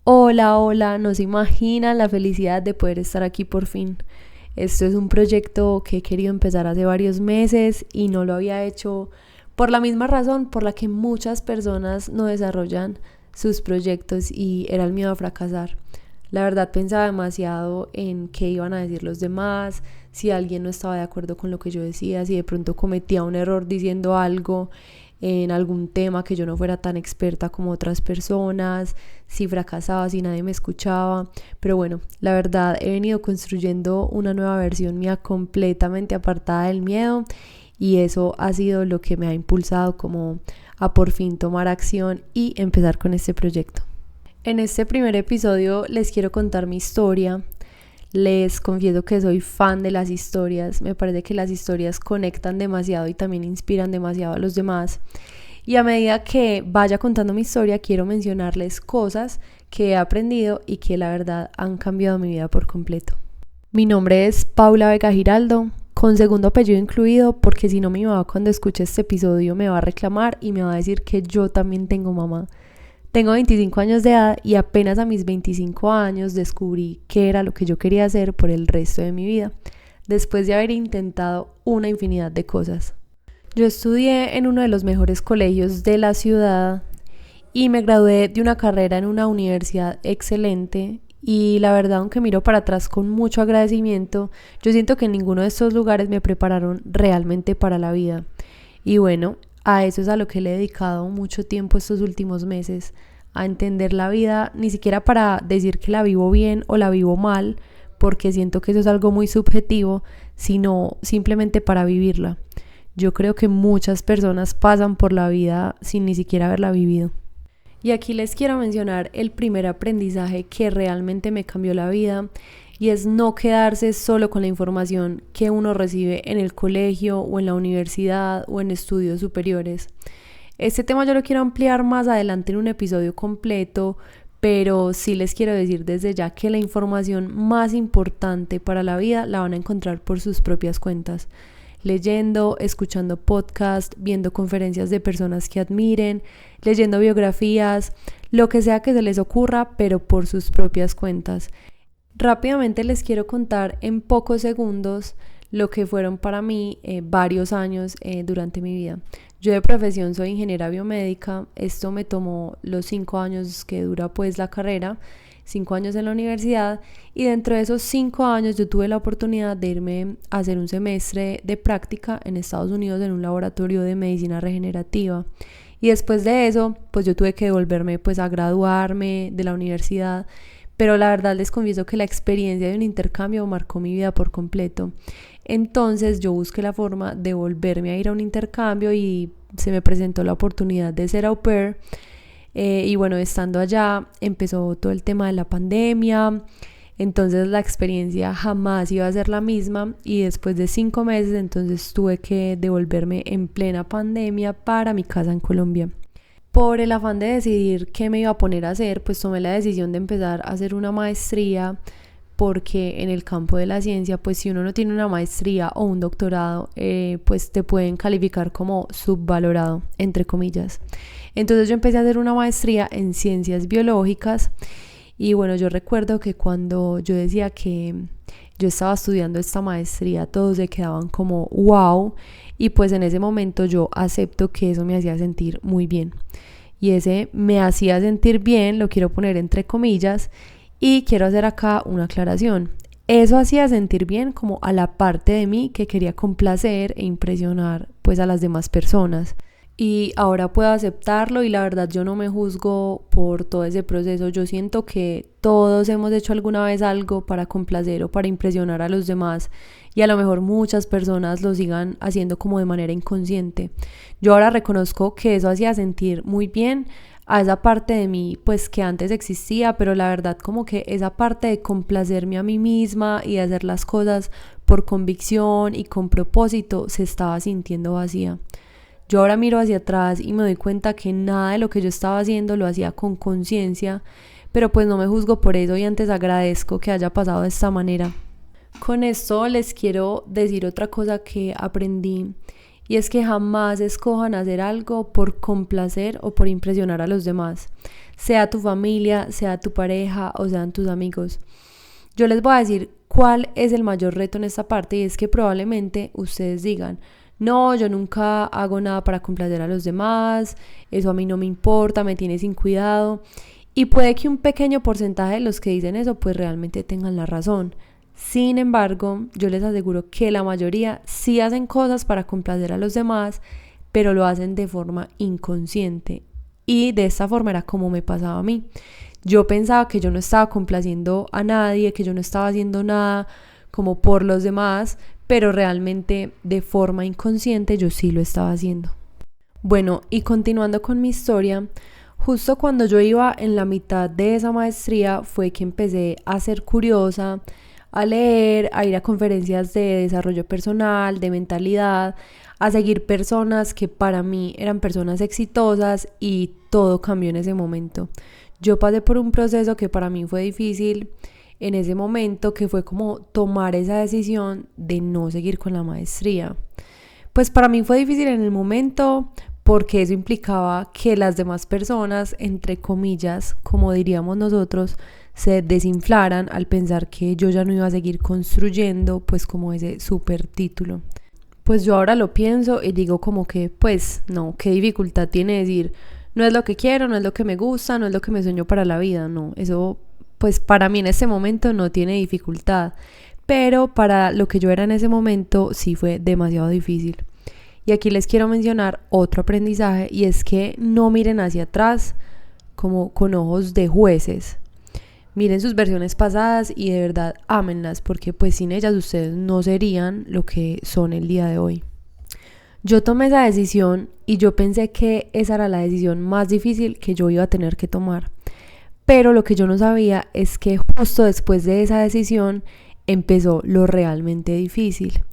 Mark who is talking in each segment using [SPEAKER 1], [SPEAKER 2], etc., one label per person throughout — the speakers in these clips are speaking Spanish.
[SPEAKER 1] Hola, hola, no se imaginan la felicidad de poder estar aquí por fin. Esto es un proyecto que he querido empezar hace varios meses y no lo había hecho por la misma razón por la que muchas personas no desarrollan sus proyectos y era el miedo a fracasar. La verdad pensaba demasiado en qué iban a decir los demás, si alguien no estaba de acuerdo con lo que yo decía, si de pronto cometía un error diciendo algo en algún tema que yo no fuera tan experta como otras personas, si fracasaba, si nadie me escuchaba. Pero bueno, la verdad he venido construyendo una nueva versión mía completamente apartada del miedo y eso ha sido lo que me ha impulsado como a por fin tomar acción y empezar con este proyecto. En este primer episodio les quiero contar mi historia. Les confieso que soy fan de las historias. Me parece que las historias conectan demasiado y también inspiran demasiado a los demás. Y a medida que vaya contando mi historia, quiero mencionarles cosas que he aprendido y que la verdad han cambiado mi vida por completo. Mi nombre es Paula Vega Giraldo, con segundo apellido incluido, porque si no mi mamá cuando escuche este episodio me va a reclamar y me va a decir que yo también tengo mamá. Tengo 25 años de edad y apenas a mis 25 años descubrí qué era lo que yo quería hacer por el resto de mi vida, después de haber intentado una infinidad de cosas. Yo estudié en uno de los mejores colegios de la ciudad y me gradué de una carrera en una universidad excelente y la verdad, aunque miro para atrás con mucho agradecimiento, yo siento que en ninguno de estos lugares me prepararon realmente para la vida. Y bueno, a eso es a lo que le he dedicado mucho tiempo estos últimos meses, a entender la vida, ni siquiera para decir que la vivo bien o la vivo mal, porque siento que eso es algo muy subjetivo, sino simplemente para vivirla. Yo creo que muchas personas pasan por la vida sin ni siquiera haberla vivido. Y aquí les quiero mencionar el primer aprendizaje que realmente me cambió la vida y es no quedarse solo con la información que uno recibe en el colegio o en la universidad o en estudios superiores. Este tema yo lo quiero ampliar más adelante en un episodio completo, pero sí les quiero decir desde ya que la información más importante para la vida la van a encontrar por sus propias cuentas. Leyendo, escuchando podcasts, viendo conferencias de personas que admiren, leyendo biografías, lo que sea que se les ocurra, pero por sus propias cuentas. Rápidamente les quiero contar en pocos segundos lo que fueron para mí varios años durante mi vida. Yo de profesión soy ingeniera biomédica, esto me tomó los 5 años que dura pues la carrera, 5 años en la universidad y dentro de esos 5 años yo tuve la oportunidad de irme a hacer un semestre de práctica en Estados Unidos en un laboratorio de medicina regenerativa y después de eso pues yo tuve que devolverme pues a graduarme de la universidad, pero la verdad les confieso que la experiencia de un intercambio marcó mi vida por completo. Entonces yo busqué la forma de volverme a ir a un intercambio y se me presentó la oportunidad de ser au pair. Y bueno, estando allá empezó todo el tema de la pandemia, entonces la experiencia jamás iba a ser la misma y después de 5 meses entonces tuve que devolverme en plena pandemia para mi casa en Colombia. Por el afán de decidir qué me iba a poner a hacer, pues tomé la decisión de empezar a hacer una maestría porque en el campo de la ciencia, pues si uno no tiene una maestría o un doctorado, pues te pueden calificar como subvalorado, entre comillas. Entonces yo empecé a hacer una maestría en ciencias biológicas y bueno, yo recuerdo que cuando yo decía que yo estaba estudiando esta maestría, todos se quedaban como wow y pues en ese momento yo acepto que eso me hacía sentir muy bien. Y ese me hacía sentir bien, lo quiero poner entre comillas, y quiero hacer acá una aclaración. Eso hacía sentir bien como a la parte de mí que quería complacer e impresionar pues a las demás personas. Y ahora puedo aceptarlo y la verdad yo no me juzgo por todo ese proceso. Yo siento que todos hemos hecho alguna vez algo para complacer o para impresionar a los demás y a lo mejor muchas personas lo sigan haciendo como de manera inconsciente. Yo ahora reconozco que eso hacía sentir muy bien a esa parte de mí pues que antes existía, pero la verdad como que esa parte de complacerme a mí misma y de hacer las cosas por convicción y con propósito se estaba sintiendo vacía. Yo ahora miro hacia atrás y me doy cuenta que nada de lo que yo estaba haciendo lo hacía con conciencia, pero pues no me juzgo por eso y antes agradezco que haya pasado de esta manera. Con esto les quiero decir otra cosa que aprendí y es que jamás escojan hacer algo por complacer o por impresionar a los demás, sea tu familia, sea tu pareja o sean tus amigos. Yo les voy a decir cuál es el mayor reto en esta parte, y es que probablemente ustedes digan: no, yo nunca hago nada para complacer a los demás, eso a mí no me importa, me tiene sin cuidado. Y puede que un pequeño porcentaje de los que dicen eso pues realmente tengan la razón. Sin embargo, yo les aseguro que la mayoría sí hacen cosas para complacer a los demás, pero lo hacen de forma inconsciente. Y de esta forma era como me pasaba a mí. Yo pensaba que yo no estaba complaciendo a nadie, que yo no estaba haciendo nada como por los demás, pero realmente de forma inconsciente yo sí lo estaba haciendo. Bueno, y continuando con mi historia, justo cuando yo iba en la mitad de esa maestría fue que empecé a ser curiosa, a leer, a ir a conferencias de desarrollo personal, de mentalidad, a seguir personas que para mí eran personas exitosas, y todo cambió en ese momento. Yo pasé por un proceso que para mí fue difícil en ese momento, que fue como tomar esa decisión de no seguir con la maestría. Pues para mí fue difícil en el momento porque eso implicaba que las demás personas, entre comillas, como diríamos nosotros, se desinflaran al pensar que yo ya no iba a seguir construyendo pues como ese super título. Pues yo ahora lo pienso y digo como que pues no, qué dificultad tiene decir: no es lo que quiero, no es lo que me gusta, no es lo que me sueño para la vida. No, eso pues para mí en ese momento no tiene dificultad, pero para lo que yo era en ese momento sí fue demasiado difícil. Y aquí les quiero mencionar otro aprendizaje, y es que no miren hacia atrás como con ojos de jueces. Miren sus versiones pasadas y de verdad ámenlas, porque pues sin ellas ustedes no serían lo que son el día de hoy. Yo tomé esa decisión y yo pensé que esa era la decisión más difícil que yo iba a tener que tomar. Pero lo que yo no sabía es que justo después de esa decisión empezó lo realmente difícil.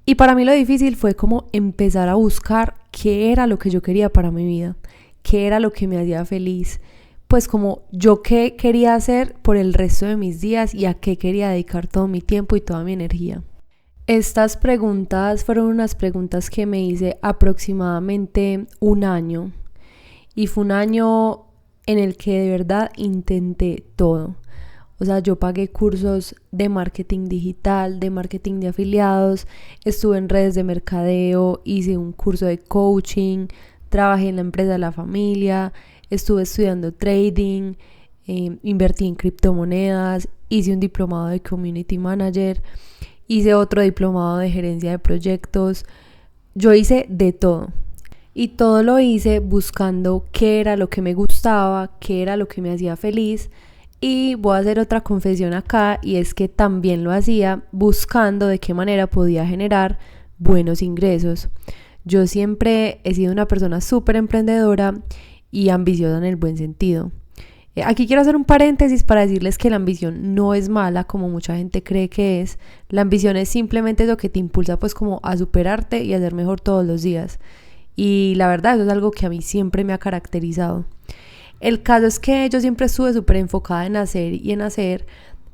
[SPEAKER 1] Y para mí lo difícil fue como empezar a buscar qué era lo que yo quería para mi vida, qué era lo que me hacía feliz, pues como yo qué quería hacer por el resto de mis días y a qué quería dedicar todo mi tiempo y toda mi energía. Estas preguntas fueron unas preguntas que me hice aproximadamente un año, y fue un año en el que de verdad intenté todo. O sea, yo pagué cursos de marketing digital, de marketing de afiliados, estuve en redes de mercadeo, hice un curso de coaching, trabajé en la empresa de la familia, estuve estudiando trading, invertí en criptomonedas, hice un diplomado de community manager, hice otro diplomado de gerencia de proyectos. Yo hice de todo. Y todo lo hice buscando qué era lo que me gustaba, qué era lo que me hacía feliz. Y voy a hacer otra confesión acá, y es que también lo hacía buscando de qué manera podía generar buenos ingresos. Yo siempre he sido una persona súper emprendedora y ambiciosa en el buen sentido. Aquí quiero hacer un paréntesis para decirles que la ambición no es mala como mucha gente cree que es. La ambición es simplemente lo que te impulsa pues como a superarte y a ser mejor todos los días. Y la verdad eso es algo que a mí siempre me ha caracterizado. El caso es que yo siempre estuve súper enfocada en hacer y en hacer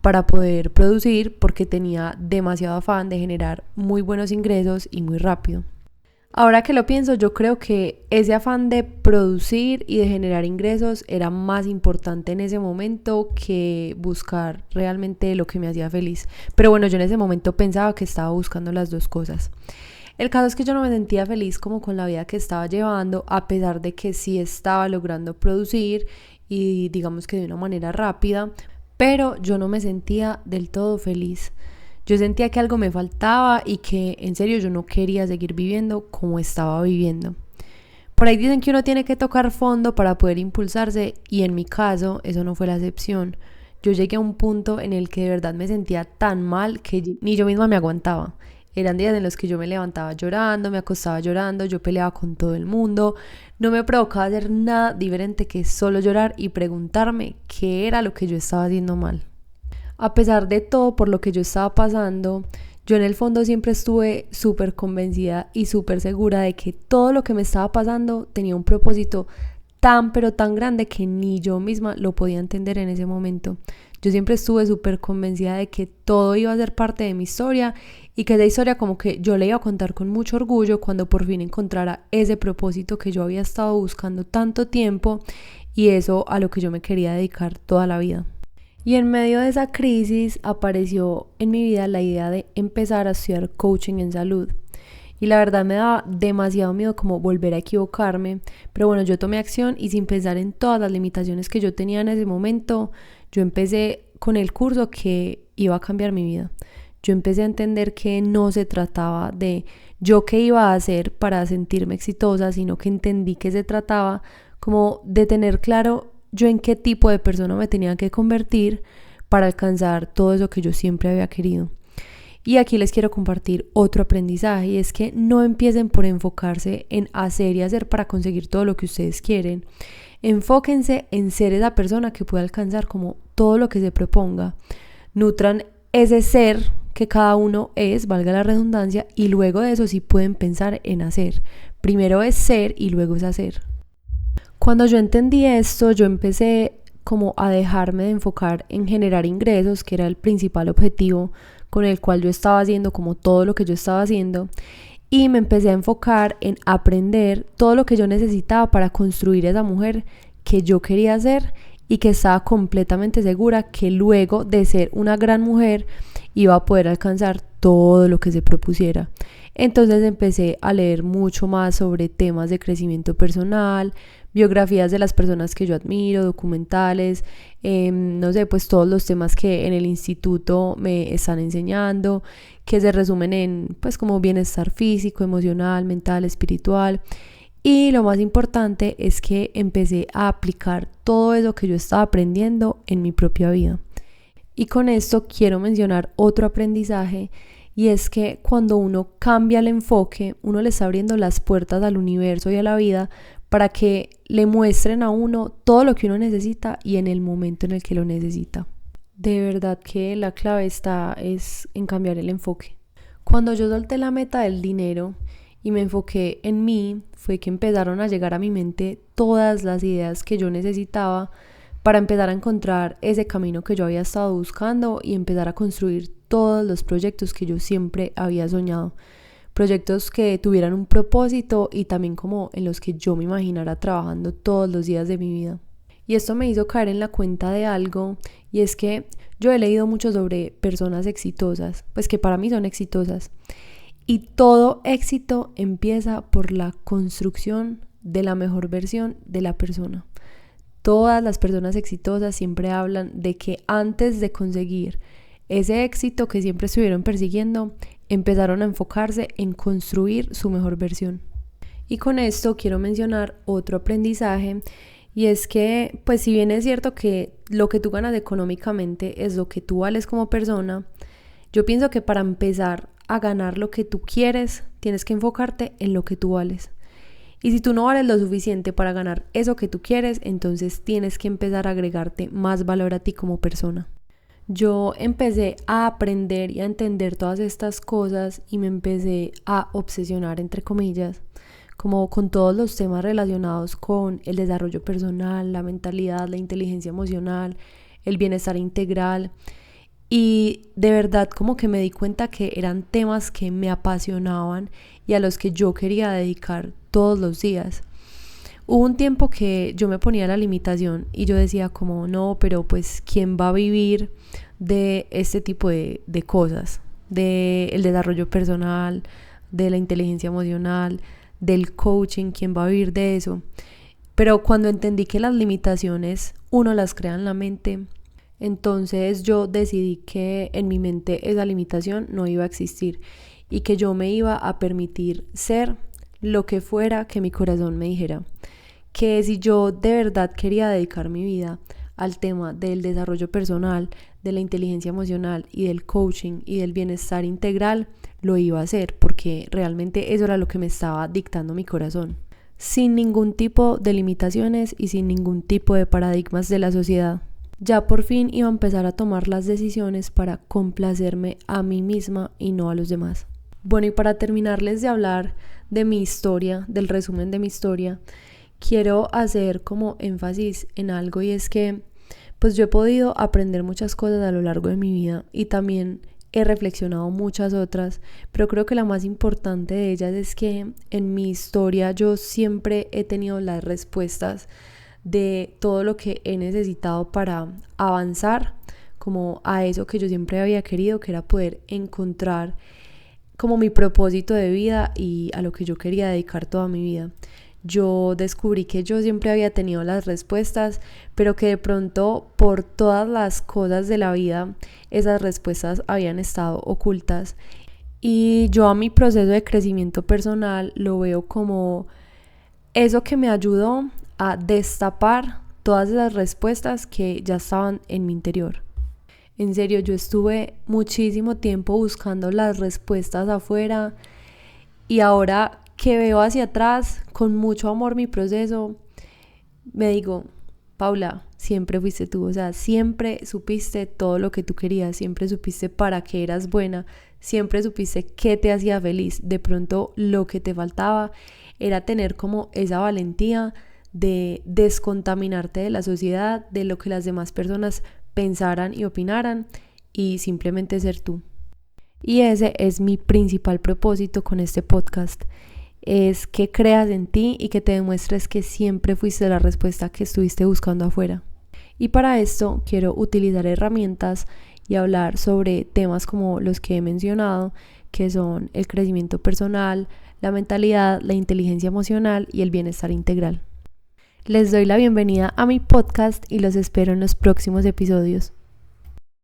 [SPEAKER 1] para poder producir, porque tenía demasiado afán de generar muy buenos ingresos y muy rápido. Ahora que lo pienso, yo creo que ese afán de producir y de generar ingresos era más importante en ese momento que buscar realmente lo que me hacía feliz. Pero bueno, yo en ese momento pensaba que estaba buscando las dos cosas. El caso es que yo no me sentía feliz como con la vida que estaba llevando, a pesar de que sí estaba logrando producir y digamos que de una manera rápida, pero yo no me sentía del todo feliz. Yo sentía que algo me faltaba y que en serio yo no quería seguir viviendo como estaba viviendo. Por ahí dicen que uno tiene que tocar fondo para poder impulsarse, y en mi caso eso no fue la excepción. Yo llegué a un punto en el que de verdad me sentía tan mal que ni yo misma me aguantaba. Eran días en los que yo me levantaba llorando, me acostaba llorando, yo peleaba con todo el mundo. No me provocaba hacer nada diferente que solo llorar y preguntarme qué era lo que yo estaba haciendo mal. A pesar de todo por lo que yo estaba pasando, yo en el fondo siempre estuve súper convencida y súper segura de que todo lo que me estaba pasando tenía un propósito tan pero tan grande que ni yo misma lo podía entender en ese momento. Yo siempre estuve súper convencida de que todo iba a ser parte de mi historia y que esa historia como que yo le iba a contar con mucho orgullo cuando por fin encontrara ese propósito que yo había estado buscando tanto tiempo y eso a lo que yo me quería dedicar toda la vida. Y en medio de esa crisis apareció en mi vida la idea de empezar a estudiar coaching en salud. Y la verdad me daba demasiado miedo como volver a equivocarme, pero bueno, yo tomé acción y sin pensar en todas las limitaciones que yo tenía en ese momento, yo empecé con el curso que iba a cambiar mi vida. Yo empecé a entender que no se trataba de yo qué iba a hacer para sentirme exitosa, sino que entendí que se trataba como de tener claro yo en qué tipo de persona me tenía que convertir para alcanzar todo eso que yo siempre había querido. Y aquí les quiero compartir otro aprendizaje y es que no empiecen por enfocarse en hacer y hacer para conseguir todo lo que ustedes quieren. Enfóquense en ser esa persona que pueda alcanzar como todo lo que se proponga. Nutran ese ser que cada uno es, valga la redundancia, y luego de eso sí pueden pensar en hacer. Primero es ser y luego es hacer. Cuando yo entendí esto, yo empecé como a dejarme de enfocar en generar ingresos, que era el principal objetivo con el cual yo estaba haciendo como todo lo que yo estaba haciendo, y me empecé a enfocar en aprender todo lo que yo necesitaba para construir esa mujer que yo quería ser y que estaba completamente segura que luego de ser una gran mujer iba a poder alcanzar todo lo que se propusiera. Entonces empecé a leer mucho más sobre temas de crecimiento personal, biografías de las personas que yo admiro, documentales, no sé, pues todos los temas que en el instituto me están enseñando, que se resumen en pues como bienestar físico, emocional, mental, espiritual. Y lo más importante es que empecé a aplicar todo eso que yo estaba aprendiendo en mi propia vida. Y con esto quiero mencionar otro aprendizaje, y es que cuando uno cambia el enfoque, uno le está abriendo las puertas al universo y a la vida para que le muestren a uno todo lo que uno necesita y en el momento en el que lo necesita. De verdad que la clave es en cambiar el enfoque. Cuando yo solté la meta del dinero y me enfoqué en mí, fue que empezaron a llegar a mi mente todas las ideas que yo necesitaba para empezar a encontrar ese camino que yo había estado buscando y empezar a construir todos los proyectos que yo siempre había soñado. Proyectos que tuvieran un propósito y también como en los que yo me imaginara trabajando todos los días de mi vida. Y esto me hizo caer en la cuenta de algo, y es que yo he leído mucho sobre personas exitosas, pues que para mí son exitosas. Y todo éxito empieza por la construcción de la mejor versión de la persona. Todas las personas exitosas siempre hablan de que antes de conseguir ese éxito que siempre estuvieron persiguiendo, empezaron a enfocarse en construir su mejor versión. Y con esto quiero mencionar otro aprendizaje, y es que, pues si bien es cierto que lo que tú ganas económicamente es lo que tú vales como persona, yo pienso que para empezar a ganar lo que tú quieres, tienes que enfocarte en lo que tú vales. Y si tú no vales lo suficiente para ganar eso que tú quieres, entonces tienes que empezar a agregarte más valor a ti como persona. Yo empecé a aprender y a entender todas estas cosas y me empecé a obsesionar, entre comillas, como con todos los temas relacionados con el desarrollo personal, la mentalidad, la inteligencia emocional, el bienestar integral. Y de verdad como que me di cuenta que eran temas que me apasionaban y a los que yo quería dedicar todos los días. Hubo un tiempo que yo me ponía la limitación y yo decía como no, pero pues ¿quién va a vivir de este tipo de cosas? Del desarrollo personal, de la inteligencia emocional, del coaching, ¿quién va a vivir de eso? Pero cuando entendí que las limitaciones uno las crea en la mente, entonces yo decidí que en mi mente esa limitación no iba a existir y que yo me iba a permitir ser lo que fuera que mi corazón me dijera. Que si yo de verdad quería dedicar mi vida al tema del desarrollo personal, de la inteligencia emocional y del coaching y del bienestar integral, lo iba a hacer porque realmente eso era lo que me estaba dictando mi corazón. Sin ningún tipo de limitaciones y sin ningún tipo de paradigmas de la sociedad. Ya por fin iba a empezar a tomar las decisiones para complacerme a mí misma y no a los demás. Bueno, y para terminarles de hablar de mi historia, del resumen de mi historia, quiero hacer como énfasis en algo, y es que pues yo he podido aprender muchas cosas a lo largo de mi vida y también he reflexionado muchas otras, pero creo que la más importante de ellas es que en mi historia yo siempre he tenido las respuestas de todo lo que he necesitado para avanzar como a eso que yo siempre había querido, que era poder encontrar como mi propósito de vida y a lo que yo quería dedicar toda mi vida. Yo descubrí que yo siempre había tenido las respuestas, pero que de pronto por todas las cosas de la vida esas respuestas habían estado ocultas. Y yo a mi proceso de crecimiento personal lo veo como eso que me ayudó a destapar todas esas respuestas que ya estaban en mi interior. En serio, yo estuve muchísimo tiempo buscando las respuestas afuera, y ahora que veo hacia atrás con mucho amor mi proceso, me digo, Paula, siempre fuiste tú, o sea, siempre supiste todo lo que tú querías, siempre supiste para qué eras buena, siempre supiste qué te hacía feliz. De pronto lo que te faltaba era tener como esa valentía de descontaminarte de la sociedad, de lo que las demás personas pensaran y opinaran, y simplemente ser tú. Y ese es mi principal propósito con este podcast, es que creas en ti y que te demuestres que siempre fuiste la respuesta que estuviste buscando afuera. Y para esto quiero utilizar herramientas y hablar sobre temas como los que he mencionado, que son el crecimiento personal, la mentalidad, la inteligencia emocional y el bienestar integral. Les doy la bienvenida a mi podcast y los espero en los próximos episodios.